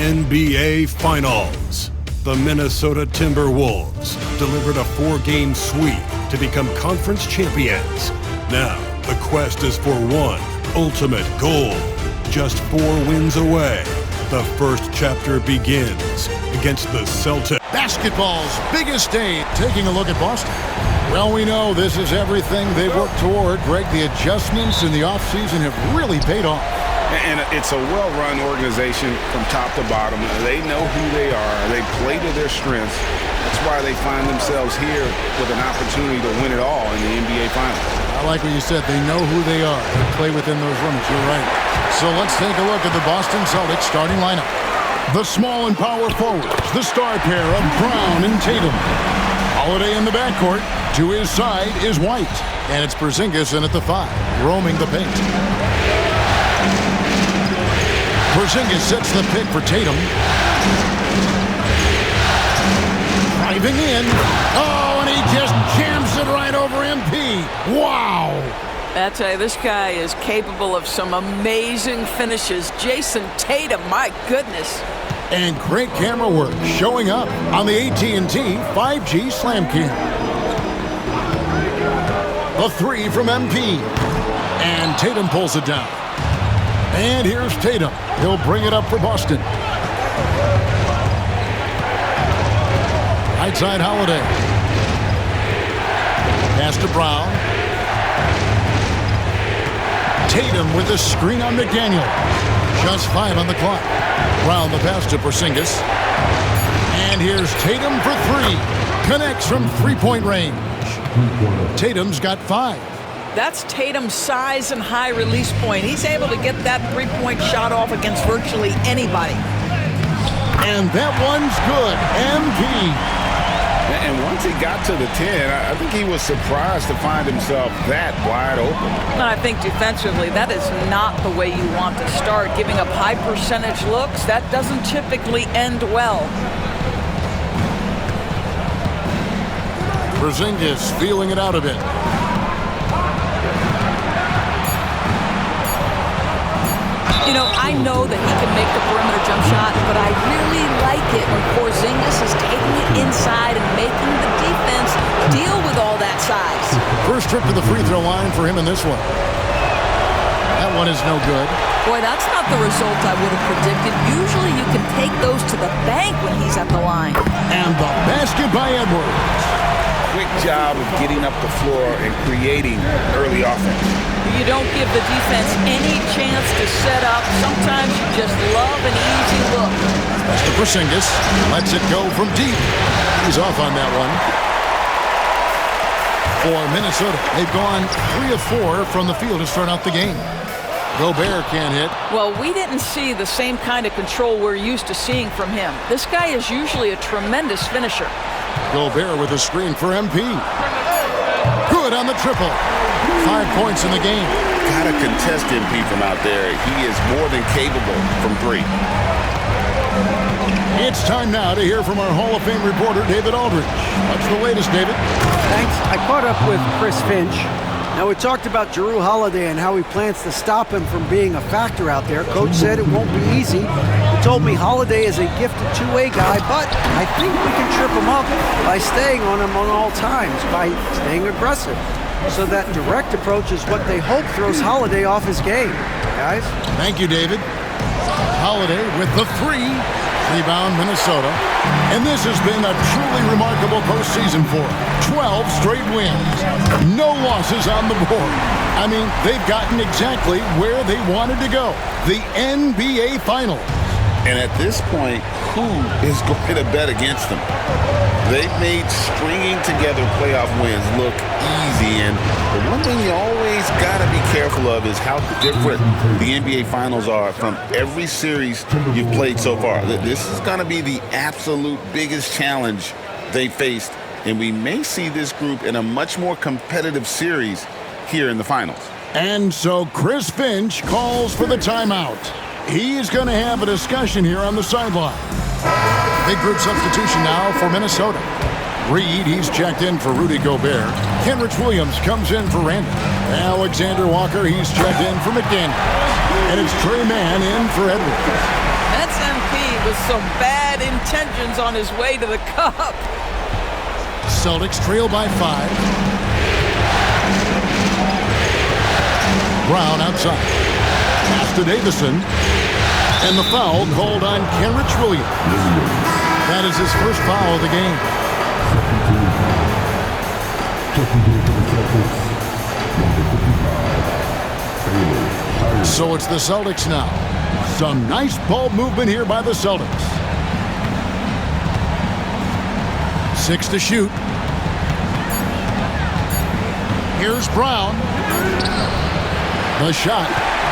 NBA Finals. The Minnesota Timberwolves delivered a 4-game sweep to become conference champions. Now, the quest is for one ultimate goal. Just 4 wins away. The first chapter begins against the Celtics. Basketball's biggest day. Taking a look at Boston. Well, we know this is everything they've worked toward. Greg, the adjustments in the offseason have really paid off. And it's a well-run organization from top to bottom. They know who they are. They play to their strengths. That's why they find themselves here with an opportunity to win it all in the NBA Finals. I like what you said. They know who they are. They play within those limits. You're right. So let's take a look at the Boston Celtics starting lineup. The small and power forwards, the star pair of Brown and Tatum. Holiday in the backcourt. To his side is White. And it's Porzingis in at the 5, roaming the paint. Porzingis sets the pick for Tatum. Driving in. Oh, and he just jams it right over MP. Wow. I tell you, this guy is capable of some amazing finishes. Jason Tatum, my goodness. And great camera work showing up on the AT&T 5G Slam Cam. The 3 from MP. And Tatum pulls it down. And here's Tatum. He'll bring it up for Boston. Right side Holiday. Pass to Brown. Tatum with the screen on McDaniel. Just 5 on the clock. Brown the pass to Porzingis. And here's Tatum for 3. Connects from 3-point range. Tatum's got 5. That's Tatum's size and high release point. He's able to get that 3-point shot off against virtually anybody. And that one's good. MP. And once he got to the 10, I think he was surprised to find himself that wide open. And I think defensively, that is not the way you want to start. Giving up high percentage looks, that doesn't typically end well. Porzingis feeling it out a bit. You know, I know that he can make the perimeter jump shot, but I really like it when Porzingis is taking it inside and making the defense deal with all that size. First trip to the free throw line for him in this one. That one is no good. Boy, that's not the result I would have predicted. Usually you can take those to the bank when he's at the line. And the basket by Edwards. Quick job of getting up the floor and creating early offense. You don't give the defense any chance to set up. Sometimes you just love an easy look. That's to Porzingis. Lets it go from deep. He's off on that one. For Minnesota, they've gone 3 of 4 from the field to start out the game. Gobert can't hit. Well, we didn't see the same kind of control we're used to seeing from him. This guy is usually a tremendous finisher. Gobert with a screen for MP. Good on the triple. 5 points in the game. Gotta contest MP from out there. He is more than capable from 3. It's time now to hear from our Hall of Fame reporter, David Aldridge. What's the latest, David? Thanks. I caught up with Chris Finch. Now, we talked about Jrue Holiday and how he plans to stop him from being a factor out there. Coach said it won't be easy. He told me Holiday is a gifted two-way guy, but I think we can trip him up by staying on him on all times, by staying aggressive. So that direct approach is what they hope throws Holiday off his game. Guys? Thank you, David. Holiday with the 3. Rebound, Minnesota. And this has been a truly remarkable postseason for them. 12 straight wins. No losses on the board. I mean, they've gotten exactly where they wanted to go. The NBA Finals. And at this point, who is going to bet against them? They've made stringing together playoff wins look easy. And the one thing you always got to be careful of is how different the NBA Finals are from every series you've played so far. This is going to be the absolute biggest challenge they faced. And we may see this group in a much more competitive series here in the finals. And so Chris Finch calls for the timeout. He's going to have a discussion here on the sideline. Big group substitution now for Minnesota. Reed, he's checked in for Rudy Gobert. Kenrich Williams comes in for Randall. Alexander Walker, he's checked in for McDaniel. And it's Trey Mann in for Edwards. That's MP. with some bad intentions on his way to the cup. Celtics trail by 5. Brown outside. Pass to Davison. And the foul called on Kenrich Williams. That is his first foul of the game. So it's the Celtics now. Some nice ball movement here by the Celtics. 6 to shoot. Here's Brown. The shot,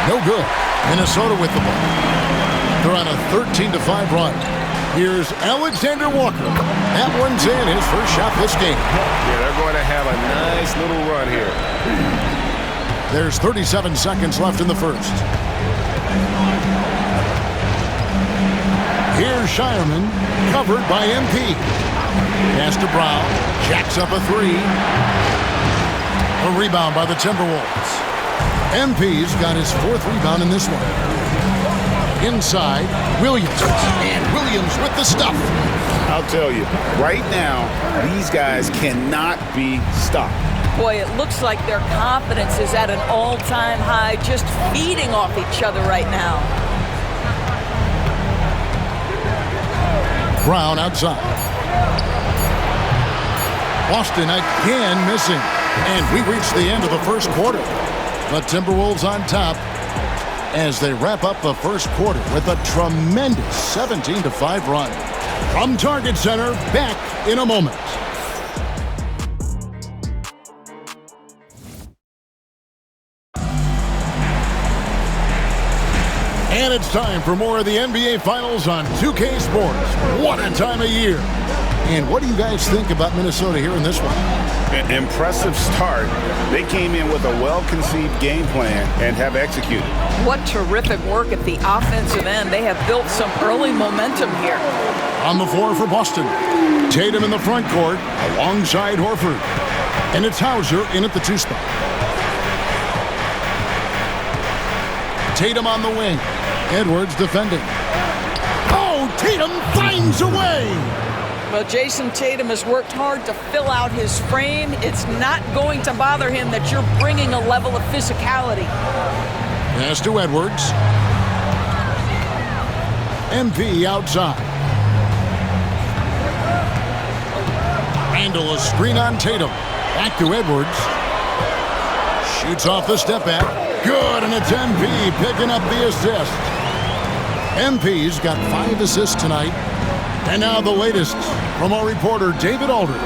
no good. Minnesota with the ball. They're on a 13-5 run. Here's Alexander Walker. That one's in, his first shot this game. Yeah, they're going to have a nice little run here. There's 37 seconds left in the first. Here's Shireman, covered by MP. Pass to Brown, jacks up a 3. A rebound by the Timberwolves. MP's got his 4th rebound in this one. Inside, Williams. And Williams with the stuff. I'll tell you, right now, these guys cannot be stopped. Boy, it looks like their confidence is at an all-time high, just feeding off each other right now. Brown outside. Boston again missing. And we reach the end of the first quarter. The Timberwolves on top as they wrap up the first quarter with a tremendous 17-5 run. From Target Center, back in a moment. And it's time for more of the NBA Finals on 2K Sports. What a time of year. And what do you guys think about Minnesota here in this one? An impressive start. They came in with a well-conceived game plan and have executed. What terrific work at the offensive end. They have built some early momentum here. On the floor for Boston, Tatum in the front court alongside Horford. And it's Hauser in at the 2 spot. Tatum on the wing. Edwards defending. Oh, Tatum finds a way! Well, Jason Tatum has worked hard to fill out his frame. It's not going to bother him that you're bringing a level of physicality. Pass to Edwards. MP outside. Handle a screen on Tatum. Back to Edwards. Shoots off the step back. Good, and it's MP picking up the assist. MP's got 5 assists tonight. And now the latest from our reporter, David Aldridge.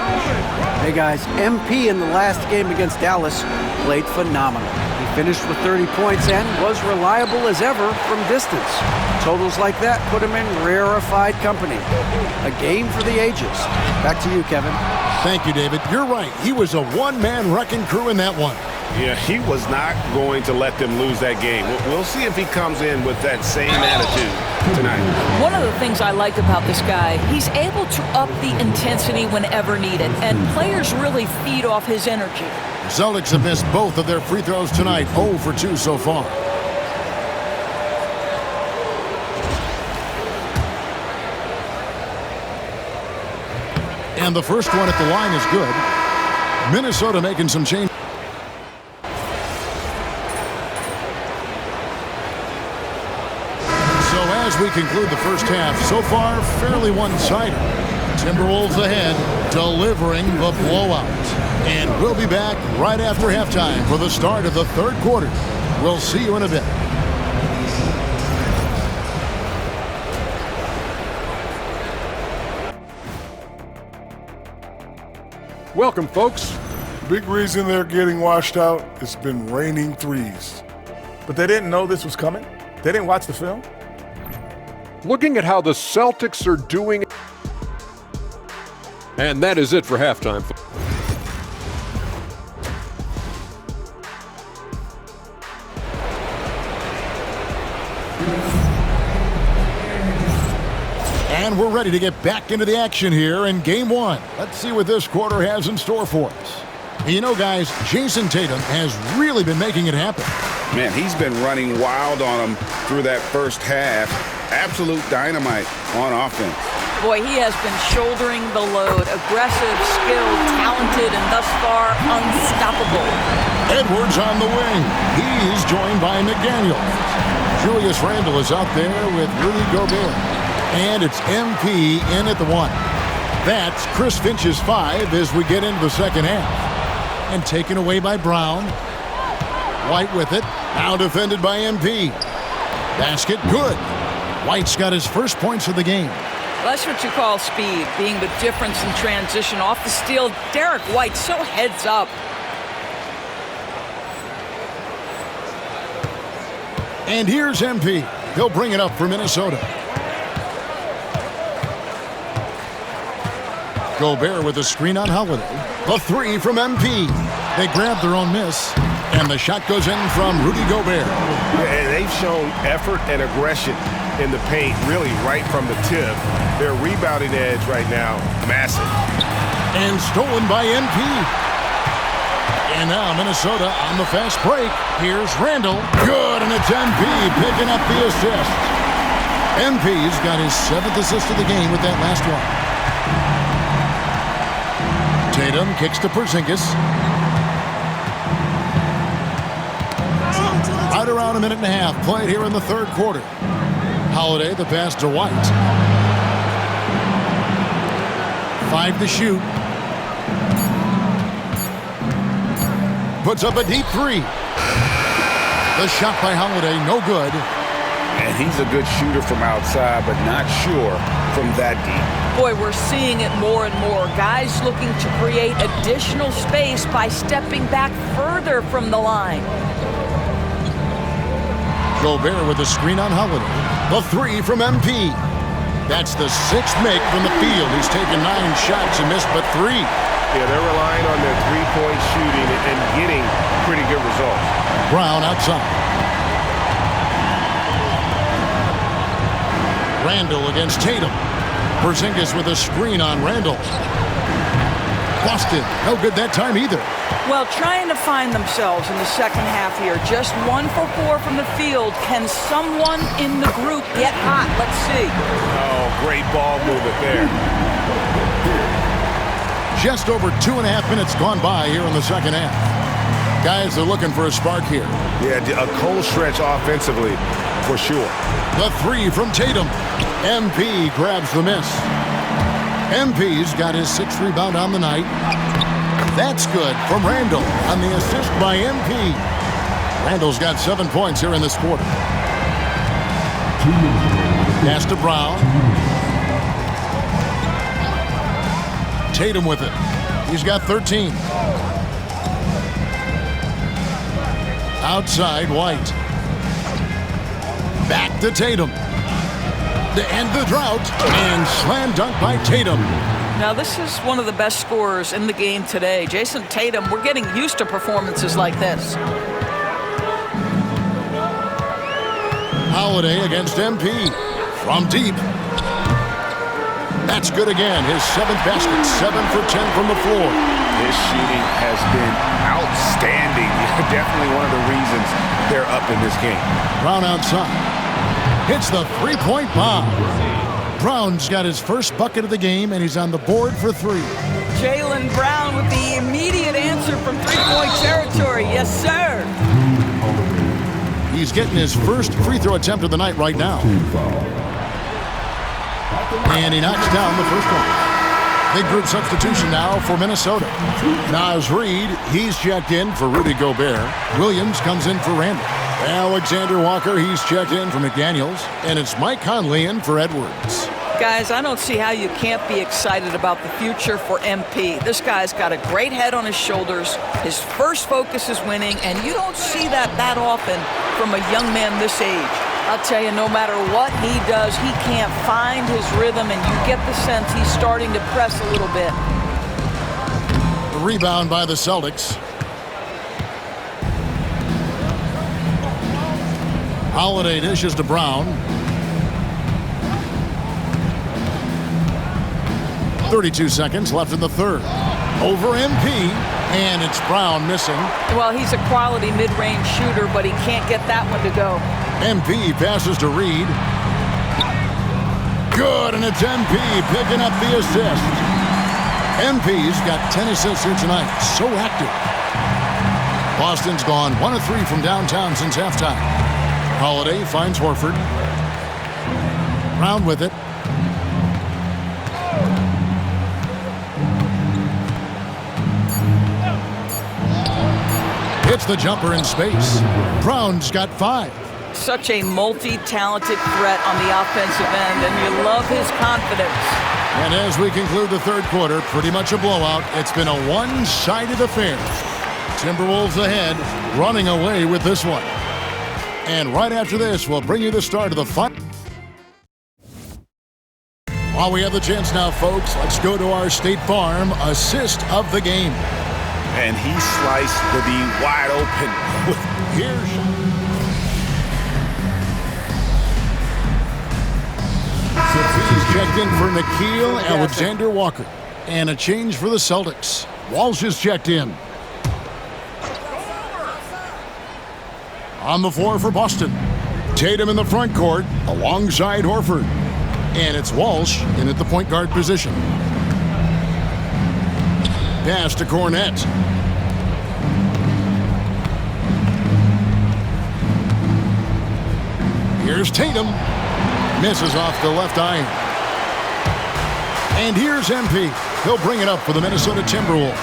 Hey guys, MP in the last game against Dallas played phenomenal. He finished with 30 points and was reliable as ever from distance. Totals like that put him in rarefied company. A game for the ages. Back to you, Kevin. Thank you, David. You're right. He was a one-man wrecking crew in that one. Yeah, he was not going to let them lose that game. We'll see if he comes in with that same attitude tonight. One of the things I like about this guy, he's able to up the intensity whenever needed, and players really feed off his energy. The Celtics have missed both of their free throws tonight, 0 for 2 so far. And the first one at the line is good. Minnesota making some changes. As we conclude the first half, so far fairly one-sided. Timberwolves ahead, delivering the blowout. And we'll be back right after halftime for the start of the third quarter. We'll see you in a bit. Welcome, folks. Big reason they're getting washed out, it's been raining threes. But they didn't know this was coming? They didn't watch the film? Looking at how the Celtics are doing. And that is it for halftime. And we're ready to get back into the action here in Game 1. Let's see what this quarter has in store for us. And you know, guys, Jason Tatum has really been making it happen. Man, he's been running wild on him through that first half. Absolute dynamite on offense. Boy, he has been shouldering the load. Aggressive, skilled, talented, and thus far unstoppable. Edwards on the wing. He's joined by McDaniel. Julius Randle is out there with Rudy Gobert. And it's MP in at the 1. That's Chris Finch's 5 as we get into the second half. And taken away by Brown. White with it. Now defended by MP. Basket good. White's got his first points of the game. That's what you call speed, being the difference in transition. Off the steal, Derek White so heads up. And here's MP. He'll bring it up for Minnesota. Gobert with a screen on Holiday. A 3 from MP. They grab their own miss. And the shot goes in from Rudy Gobert. Yeah, and they've shown effort and aggression in the paint, really right from the tip. Their rebounding edge right now, massive. And stolen by MP. And now Minnesota on the fast break. Here's Randle. Good, and it's MP picking up the assist. MP's got his 7th assist of the game with that last one. Tatum kicks to Porzingis. Right around a minute and a half played here in the third quarter. Holiday, the pass to White. 5 to shoot. Puts up a deep 3. The shot by Holiday, no good. And he's a good shooter from outside, but not sure from that deep. Boy, we're seeing it more and more. Guys looking to create additional space by stepping back further from the line. Gobert with a screen on Holiday. The 3 from MP. That's the 6th make from the field. He's taken 9 shots and missed but 3. Yeah, they're relying on their three-point shooting and getting pretty good results. Brown outside. Randle against Tatum. Porzingis with a screen on Randle. Busted. No good that time either. Well, trying to find themselves in the second half here. Just 1 for 4 from the field. Can someone in the group get hot? Let's see. Oh, great ball movement there. Just over 2.5 minutes gone by here in the second half. Guys are looking for a spark here. Yeah, a cold stretch offensively for sure. The 3 from Tatum. MP grabs the miss. MP's got his 6th rebound on the night. That's good from Randle on the assist by MP. Randle's got 7 points here in this quarter. Pass to Brown. Tatum with it. He's got 13. Outside, White. Back to Tatum. To end the drought. And slam dunk by Tatum. Now, this is one of the best scorers in the game today. Jason Tatum, we're getting used to performances like this. Holiday against MP. From deep. That's good again. His 7th basket. 7 for 10 from the floor. His shooting has been outstanding. Definitely one of the reasons they're up in this game. Brown outside. Hits the 3-point bomb. Brown's got his first bucket of the game, and he's on the board for 3. Jaylen Brown with the immediate answer from 3-point territory. Yes, sir. He's getting his first free throw attempt of the night right now. And he knocks down the first one. Big group substitution now for Minnesota. Naz Reid, he's checked in for Rudy Gobert. Williams comes in for Randle. Alexander Walker, he's checked in for McDaniels. And it's Mike Conley in for Edwards. Guys, I don't see how you can't be excited about the future for MP. This guy's got a great head on his shoulders. His first focus is winning, and you don't see that often from a young man this age. I'll tell you, no matter what he does, he can't find his rhythm, and you get the sense he's starting to press a little bit. The rebound by the Celtics. Holiday dishes to Brown. 32 seconds left in the third. Over MP. And it's Brown missing. Well, he's a quality mid-range shooter, but he can't get that one to go. MP passes to Reed. Good, and it's MP picking up the assist. MP's got 10 assists here tonight. So active. Boston's gone 1 of 3 from downtown since halftime. Holiday finds Horford. Brown with it. Hits the jumper in space. Brown's got 5. Such a multi-talented threat on the offensive end, and you love his confidence. And as we conclude the third quarter, pretty much a blowout. It's been a one-sided affair. Timberwolves ahead, running away with this one. And right after this, we'll bring you the start of the final. While we have the chance now, folks, let's go to our State Farm assist of the game. And he sliced the D wide open. Here's he's checked in for Nickeil Alexander-Walker. And a change for the Celtics. Walsh is checked in. On the floor for Boston. Tatum in the front court alongside Horford. And it's Walsh in at the point guard position. Pass to Cornette. Here's Tatum. Misses off the left iron. And here's MP. He'll bring it up for the Minnesota Timberwolves.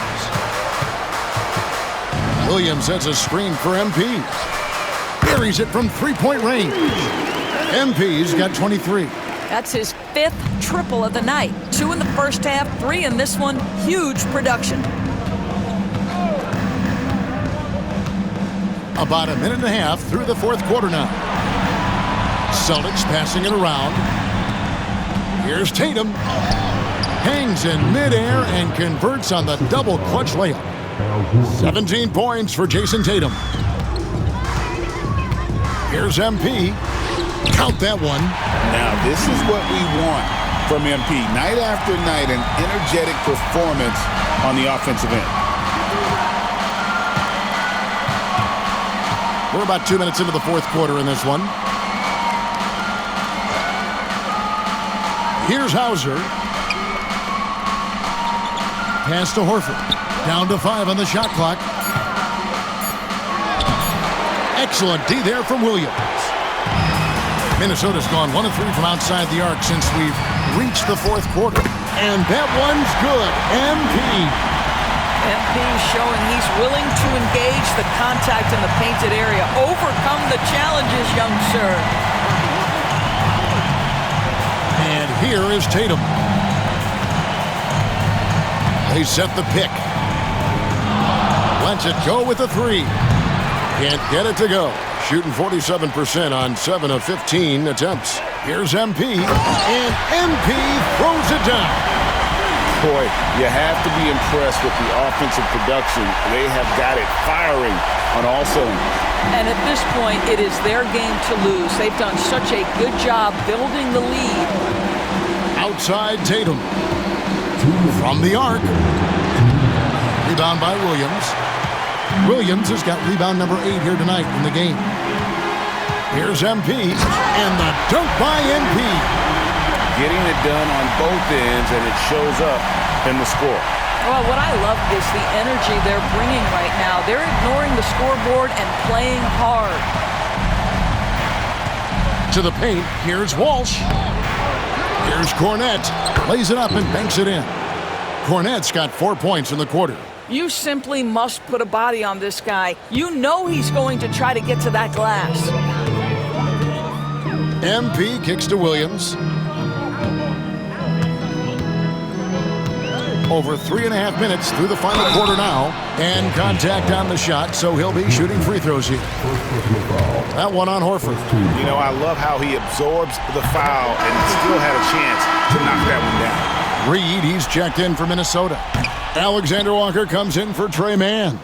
Williams sets a screen for MP. Buries it from three-point range. MP's got 23. That's his 5th triple of the night. 2 in the first half, 3 in this one. Huge production. About a minute and a half through the fourth quarter now. Celtics passing it around. Here's Tatum. Hangs in midair and converts on the double clutch layup. 17 points for Jason Tatum. Here's MP. Count that one. Now, this is what we want from MP. Night after night, an energetic performance on the offensive end. We're about 2 minutes into the fourth quarter in this one. Here's Hauser. Pass to Horford. Down to 5 on the shot clock. Excellent D there from Williams. Minnesota's gone 1 of 3 from outside the arc since we've reached the fourth quarter. And that one's good. MP. MP showing he's willing to engage the contact in the painted area. Overcome the challenges, young sir. And here is Tatum. They set the pick. Lets it go with a 3. Can't get it to go. Shooting 47% on 7 of 15 attempts. Here's MP. And MP throws it down. Boy, you have to be impressed with the offensive production. They have got it firing on all cylinders. And at this point, it is their game to lose. They've done such a good job building the lead. Outside Tatum. From the arc. Rebound by Williams. Williams has got rebound number 8 here tonight in the game. Here's MP. And the dunk by MP. Getting it done on both ends, and it shows up in the score. Well, what I love is the energy they're bringing right now. They're ignoring the scoreboard and playing hard. To the paint, here's Walsh. Here's Cornette. Lays it up and banks it in. Cornette's got 4 points in the quarter. You simply must put a body on this guy. You know he's going to try to get to that glass. MP kicks to Williams. Over 3.5 minutes through the final quarter now. And contact on the shot, so he'll be shooting free throws here. That one on Horford. You know, I love how he absorbs the foul and still had a chance to knock that one down. Reed, he's checked in for Minnesota. Alexander Walker comes in for Trey Mann.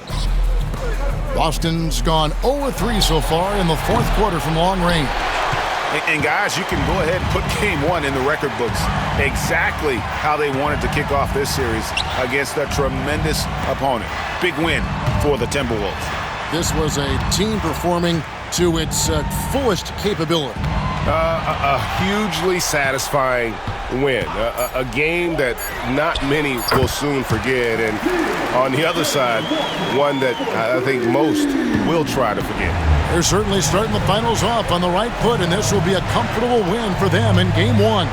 Boston's gone 0-3 so far in the fourth quarter from long range. And guys, you can go ahead and put game one in the record books. Exactly how they wanted to kick off this series against a tremendous opponent. Big win for the Timberwolves. This was a team performing to its fullest capability. A hugely satisfying win. A game that not many will soon forget. And on the other side, one that I think most will try to forget. They're certainly starting the finals off on the right foot, and this will be a comfortable win for them in game one.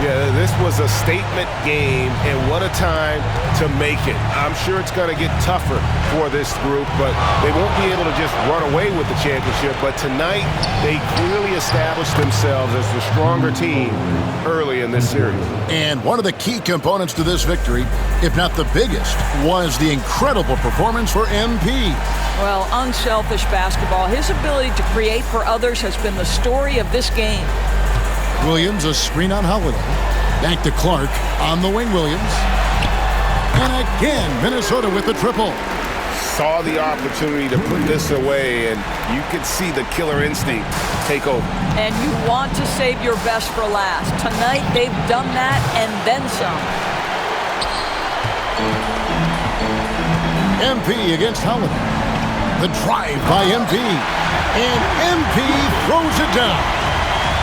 Yeah, this was a statement game, and what a time to make it. I'm sure it's going to get tougher for this group, but they won't be able to just run away with the championship. But tonight, they clearly established themselves as the stronger team early in this series. And one of the key components to this victory, if not the biggest, was the incredible performance for MP. Well, unselfish basketball. His ability to create for others has been the story of this game. Williams, a screen on Holiday. Back to Clark on the wing, Williams. And again, Minnesota with the triple. Saw the opportunity to put this away, and you could see the killer instinct take over. And you want to save your best for last. Tonight, they've done that and then some. MP against Holiday. The drive by MP. And MP throws it down.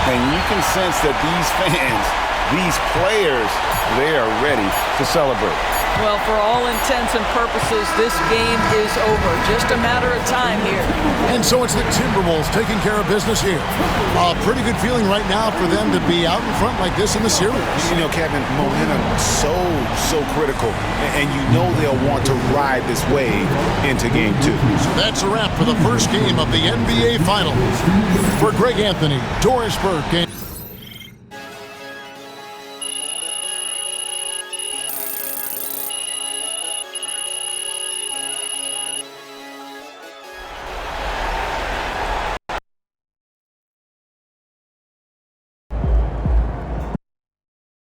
And you can sense that these fans, these players, they are ready to celebrate. Well, for all intents and purposes, this game is over. Just a matter of time here. And so it's the Timberwolves taking care of business here. A pretty good feeling right now for them to be out in front like this in the series. You know, Kevin, momentum so critical. And you know they'll want to ride this wave into game two. So that's a wrap for the first game of the NBA Finals. For Greg Anthony, Doris Burke, and